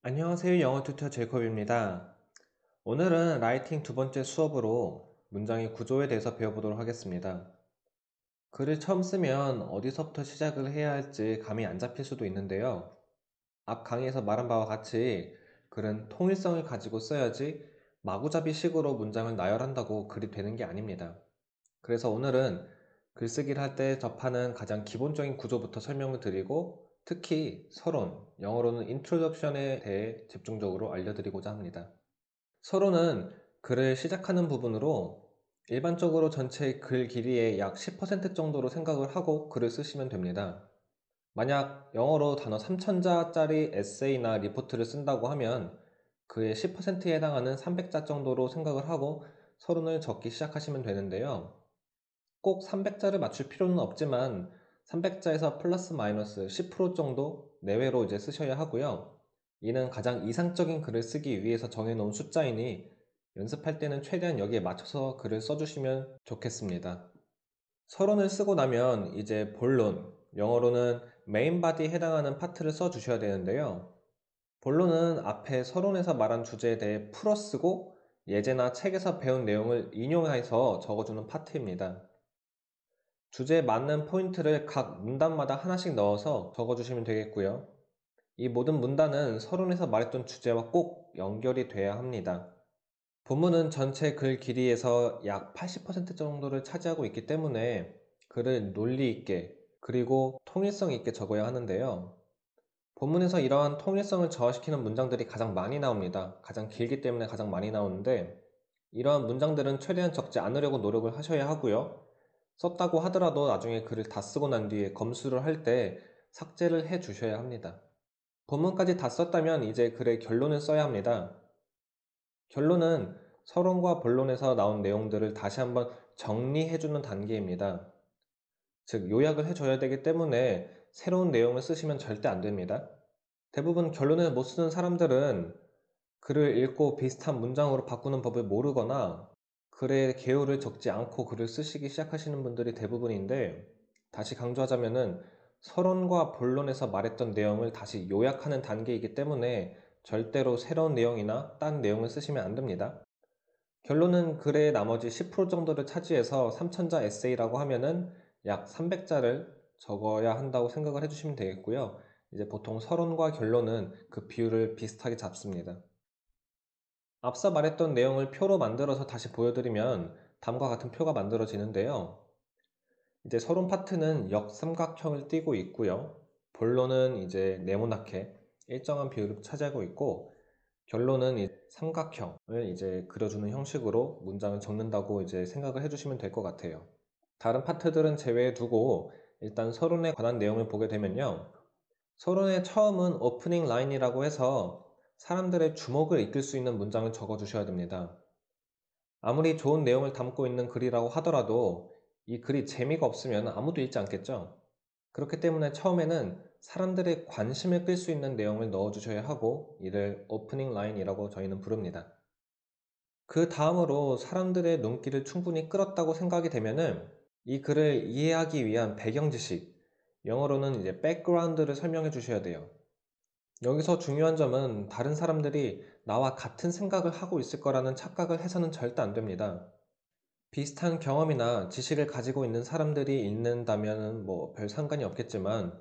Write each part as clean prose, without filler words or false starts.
안녕하세요. 영어 튜터 제이콥입니다. 오늘은 라이팅 두 번째 수업으로 문장의 구조에 대해서 배워보도록 하겠습니다. 글을 처음 쓰면 어디서부터 시작을 해야 할지 감이 안 잡힐 수도 있는데요. 앞 강의에서 말한 바와 같이 글은 통일성을 가지고 써야지 마구잡이식으로 문장을 나열한다고 글이 되는 게 아닙니다. 그래서 오늘은 글쓰기를 할 때 접하는 가장 기본적인 구조부터 설명을 드리고 특히 서론, 영어로는 introduction에 대해 집중적으로 알려드리고자 합니다. 서론은 글을 시작하는 부분으로 일반적으로 전체 글 길이의 약 10% 정도로 생각을 하고 글을 쓰시면 됩니다. 만약 영어로 단어 3,000자짜리 에세이나 리포트를 쓴다고 하면 그의 10%에 해당하는 300자 정도로 생각을 하고 서론을 적기 시작하시면 되는데요. 꼭 300자를 맞출 필요는 없지만 300자에서 플러스 마이너스 10% 정도 내외로 이제 쓰셔야 하고요. 이는 가장 이상적인 글을 쓰기 위해서 정해놓은 숫자이니 연습할 때는 최대한 여기에 맞춰서 글을 써주시면 좋겠습니다. 서론을 쓰고 나면 이제 본론, 영어로는 메인 바디에 해당하는 파트를 써주셔야 되는데요. 본론은 앞에 서론에서 말한 주제에 대해 풀어쓰고 예제나 책에서 배운 내용을 인용해서 적어주는 파트입니다. 주제에 맞는 포인트를 각 문단마다 하나씩 넣어서 적어주시면 되겠고요. 이 모든 문단은 서론에서 말했던 주제와 꼭 연결이 돼야 합니다. 본문은 전체 글 길이에서 약 80% 정도를 차지하고 있기 때문에 글을 논리 있게 그리고 통일성 있게 적어야 하는데요. 본문에서 이러한 통일성을 저하시키는 문장들이 가장 많이 나옵니다. 가장 길기 때문에 가장 많이 나오는데 이러한 문장들은 최대한 적지 않으려고 노력을 하셔야 하고요. 썼다고 하더라도 나중에 글을 다 쓰고 난 뒤에 검수를 할 때 삭제를 해 주셔야 합니다. 본문까지 다 썼다면 이제 글의 결론을 써야 합니다. 결론은 서론과 본론에서 나온 내용들을 다시 한번 정리해주는 단계입니다. 즉, 요약을 해줘야 되기 때문에 새로운 내용을 쓰시면 절대 안 됩니다. 대부분 결론을 못 쓰는 사람들은 글을 읽고 비슷한 문장으로 바꾸는 법을 모르거나 글의 개요를 적지 않고 글을 쓰시기 시작하시는 분들이 대부분인데 다시 강조하자면은 서론과 본론에서 말했던 내용을 다시 요약하는 단계이기 때문에 절대로 새로운 내용이나 딴 내용을 쓰시면 안 됩니다. 결론은 글의 나머지 10% 정도를 차지해서 3,000자 에세이라고 하면은 약 300자를 적어야 한다고 생각을 해주시면 되겠고요. 이제 보통 서론과 결론은 그 비율을 비슷하게 잡습니다. 앞서 말했던 내용을 표로 만들어서 다시 보여드리면 다음과 같은 표가 만들어지는데요. 이제 서론 파트는 역삼각형을 띠고 있고요. 본론은 이제 네모나게 일정한 비율을 차지하고 있고 결론은 삼각형을 이제 그려주는 형식으로 문장을 적는다고 이제 생각을 해주시면 될 것 같아요. 다른 파트들은 제외해 두고 일단 서론에 관한 내용을 보게 되면요. 서론의 처음은 오프닝 라인이라고 해서 사람들의 주목을 이끌 수 있는 문장을 적어 주셔야 됩니다. 아무리 좋은 내용을 담고 있는 글이라고 하더라도 이 글이 재미가 없으면 아무도 읽지 않겠죠? 그렇기 때문에 처음에는 사람들의 관심을 끌 수 있는 내용을 넣어 주셔야 하고 이를 오프닝 라인이라고 저희는 부릅니다. 그 다음으로 사람들의 눈길을 충분히 끌었다고 생각이 되면은 이 글을 이해하기 위한 배경 지식, 영어로는 이제 백그라운드를 설명해 주셔야 돼요. 여기서 중요한 점은 다른 사람들이 나와 같은 생각을 하고 있을 거라는 착각을 해서는 절대 안 됩니다. 비슷한 경험이나 지식을 가지고 있는 사람들이 읽는다면 뭐 별 상관이 없겠지만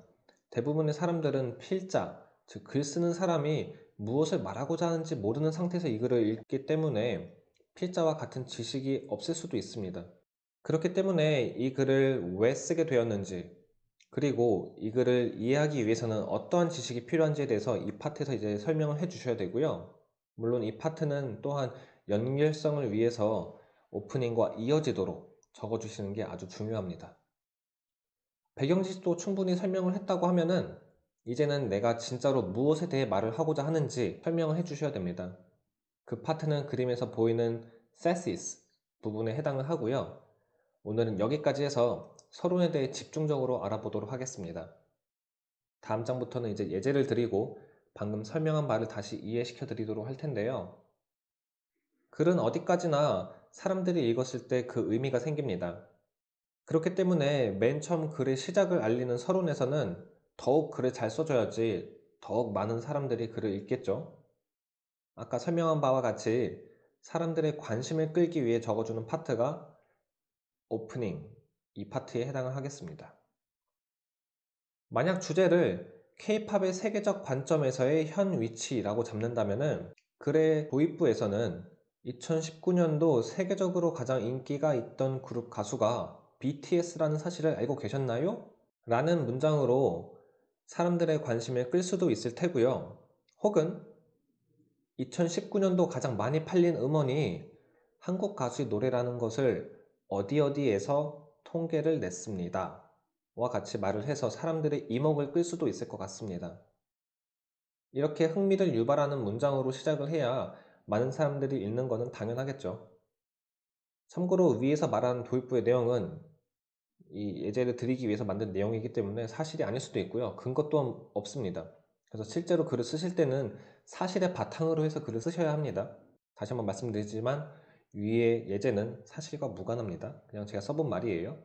대부분의 사람들은 필자, 즉 글 쓰는 사람이 무엇을 말하고자 하는지 모르는 상태에서 이 글을 읽기 때문에 필자와 같은 지식이 없을 수도 있습니다. 그렇기 때문에 이 글을 왜 쓰게 되었는지, 그리고 이 글을 이해하기 위해서는 어떠한 지식이 필요한지에 대해서 이 파트에서 이제 설명을 해 주셔야 되고요. 물론 이 파트는 또한 연결성을 위해서 오프닝과 이어지도록 적어 주시는 게 아주 중요합니다. 배경 지식도 충분히 설명을 했다고 하면은 이제는 내가 진짜로 무엇에 대해 말을 하고자 하는지 설명을 해 주셔야 됩니다. 그 파트는 그림에서 보이는 thesis 부분에 해당을 하고요. 오늘은 여기까지 해서 서론에 대해 집중적으로 알아보도록 하겠습니다. 다음 장부터는 이제 예제를 드리고 방금 설명한 바를 다시 이해시켜 드리도록 할 텐데요. 글은 어디까지나 사람들이 읽었을 때 그 의미가 생깁니다. 그렇기 때문에 맨 처음 글의 시작을 알리는 서론에서는 더욱 글을 잘 써줘야지 더욱 많은 사람들이 글을 읽겠죠. 아까 설명한 바와 같이 사람들의 관심을 끌기 위해 적어주는 파트가 오프닝, 이 파트에 해당을 하겠습니다. 만약 주제를 K-팝의 세계적 관점에서의 현 위치라고 잡는다면 글의 도입부에서는 2019년도 세계적으로 가장 인기가 있던 그룹 가수가 BTS라는 사실을 알고 계셨나요? 라는 문장으로 사람들의 관심을 끌 수도 있을 테고요. 혹은 2019년도 가장 많이 팔린 음원이 한국 가수의 노래라는 것을 어디 어디에서 통계를 냈습니다. 와 같이 말을 해서 사람들의 이목을 끌 수도 있을 것 같습니다. 이렇게 흥미를 유발하는 문장으로 시작을 해야 많은 사람들이 읽는 것은 당연하겠죠. 참고로 위에서 말한 도입부의 내용은 이 예제를 드리기 위해서 만든 내용이기 때문에 사실이 아닐 수도 있고요. 근거 또한 없습니다. 그래서 실제로 글을 쓰실 때는 사실의 바탕으로 해서 글을 쓰셔야 합니다. 다시 한번 말씀드리지만 위의 예제는 사실과 무관합니다. 그냥 제가 써본 말이에요.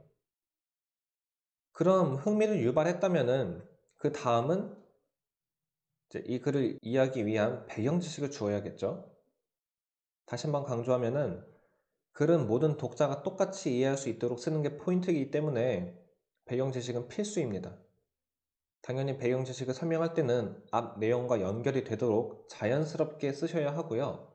그럼 흥미를 유발했다면은 그 다음은 이제 이 글을 이해하기 위한 배경 지식을 주어야겠죠. 다시 한번 강조하면은 글은 모든 독자가 똑같이 이해할 수 있도록 쓰는 게 포인트이기 때문에 배경 지식은 필수입니다. 당연히 배경 지식을 설명할 때는 앞 내용과 연결이 되도록 자연스럽게 쓰셔야 하고요.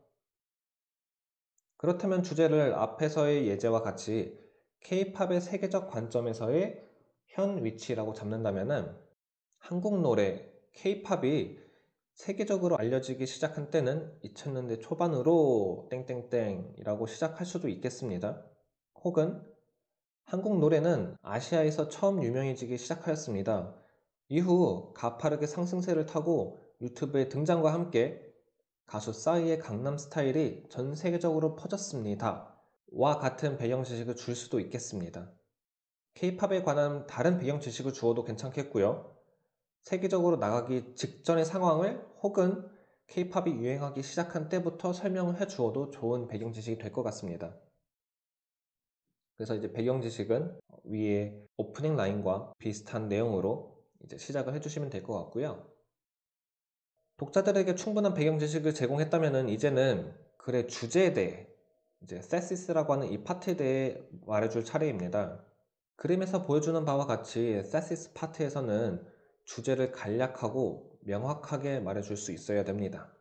그렇다면 주제를 앞에서의 예제와 같이 K-팝의 세계적 관점에서의 현 위치라고 잡는다면은 한국 노래 K-팝이 세계적으로 알려지기 시작한 때는 2000년대 초반으로 땡땡땡이라고 시작할 수도 있겠습니다. 혹은 한국 노래는 아시아에서 처음 유명해지기 시작하였습니다. 이후 가파르게 상승세를 타고 유튜브의 등장과 함께 가수 싸이의 강남 스타일이 전 세계적으로 퍼졌습니다. 와 같은 배경 지식을 줄 수도 있겠습니다. K-팝에 관한 다른 배경 지식을 주어도 괜찮겠고요. 세계적으로 나가기 직전의 상황을 혹은 K-팝이 유행하기 시작한 때부터 설명을 해 주어도 좋은 배경 지식이 될 것 같습니다. 그래서 이제 배경 지식은 위에 오프닝 라인과 비슷한 내용으로 이제 시작을 해주시면 될 것 같고요. 독자들에게 충분한 배경 지식을 제공했다면 이제는 글의 주제에 대해 이제 세시스라고 하는 이 파트에 대해 말해줄 차례입니다. 그림에서 보여주는 바와 같이 세시스 파트에서는 주제를 간략하고 명확하게 말해줄 수 있어야 됩니다.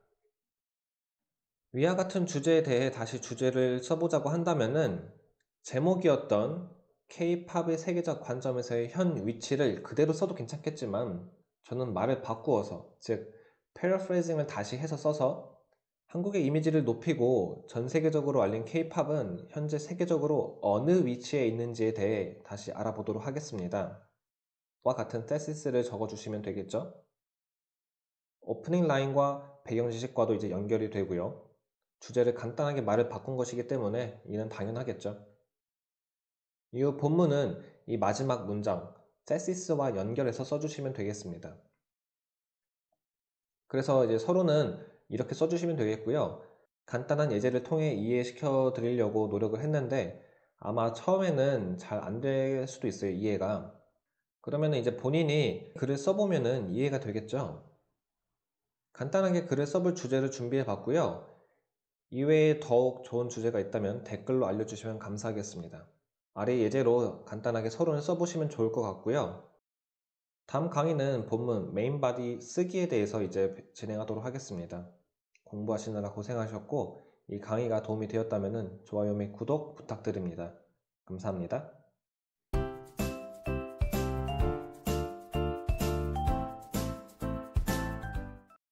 위와 같은 주제에 대해 다시 주제를 써보자고 한다면은 제목이었던 K-팝의 세계적 관점에서의 현 위치를 그대로 써도 괜찮겠지만 저는 말을 바꾸어서 즉 패러프레이징을 다시 해서 써서 한국의 이미지를 높이고 전 세계적으로 알린 K-팝은 현재 세계적으로 어느 위치에 있는지에 대해 다시 알아보도록 하겠습니다. 와 같은 테시스를 적어주시면 되겠죠. 오프닝 라인과 배경 지식과도 이제 연결이 되고요. 주제를 간단하게 말을 바꾼 것이기 때문에 이는 당연하겠죠. 이후 본문은 이 마지막 문장 테시스와 연결해서 써주시면 되겠습니다. 그래서 이제 서로는 이렇게 써주시면 되겠고요. 간단한 예제를 통해 이해시켜 드리려고 노력을 했는데 아마 처음에는 잘 안 될 수도 있어요, 이해가. 그러면 이제 본인이 글을 써보면은 이해가 되겠죠. 간단하게 글을 써볼 주제를 준비해 봤고요. 이외에 더욱 좋은 주제가 있다면 댓글로 알려주시면 감사하겠습니다. 아래 예제로 간단하게 서론을 써보시면 좋을 것 같고요. 다음 강의는 본문 메인 바디 쓰기에 대해서 이제 진행하도록 하겠습니다. 공부하시느라 고생하셨고 이 강의가 도움이 되었다면 좋아요 및 구독 부탁드립니다. 감사합니다.